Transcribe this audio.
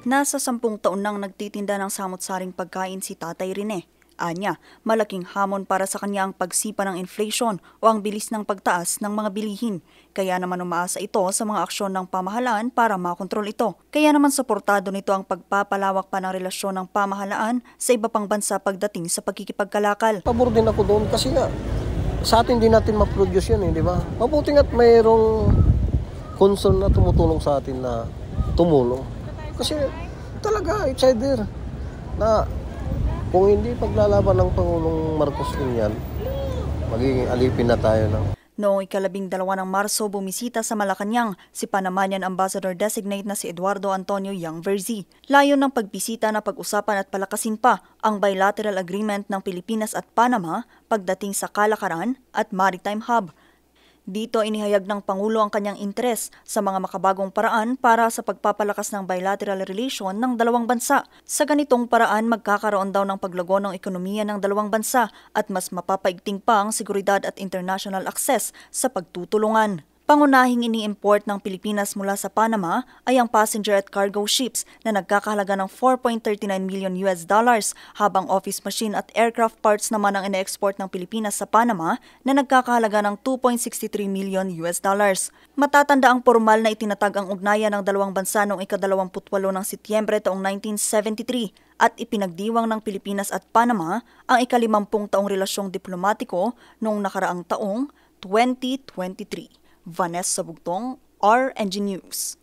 Nasa 10 taon nang nagtitinda ng samot-saring pagkain si Tatay Rene. Anya, malaking hamon para sa kanya ang pagsipa ng inflation o ang bilis ng pagtaas ng mga bilihin. Kaya naman umaasa ito sa mga aksyon ng pamahalaan para makontrol ito. Kaya naman suportado nito ang pagpapalawak pa ng relasyon ng pamahalaan sa iba pang bansa pagdating sa pagkikipagkalakal. Pabor din ako doon kasi nga sa atin din natin ma-produce yun, di ba? Mabuti nga't mayroong concern na tumutulong sa atin na tumulong. Kasi talaga, it's either na kung hindi paglalaban ng Pangulong Marcos din yan, magiging alipin na tayo ng... Noong 12 ng Marso, bumisita sa Malacanang si Panamanian Ambassador Designate na si Eduardo Antonio Yang Verzi. Layon ng pagbisita na pag-usapan at palakasin pa ang bilateral agreement ng Pilipinas at Panama pagdating sa kalakaran at maritime hub. Dito inihayag ng Pangulo ang kanyang interes sa mga makabagong paraan para sa pagpapalakas ng bilateral relation ng dalawang bansa. Sa ganitong paraan, magkakaroon daw ng paglago ng ekonomiya ng dalawang bansa at mas mapapaigting pa ang seguridad at international access sa pagtutulungan. Pangunahing ini-import ng Pilipinas mula sa Panama ay ang passenger at cargo ships na nagkakahalaga ng $4.39 million habang office machine at aircraft parts naman ang ine-export ng Pilipinas sa Panama na nagkakahalaga ng $2.63 million. Matatanda ang formal na itinatag ang ugnayan ng dalawang bansa noong ika-28 ng Setyembre taong 1973 at ipinagdiwang ng Pilipinas at Panama ang ika-50 taong relasyong diplomatiko noong nakaraang taong 2023. Vanessa Bugtong, RNG News.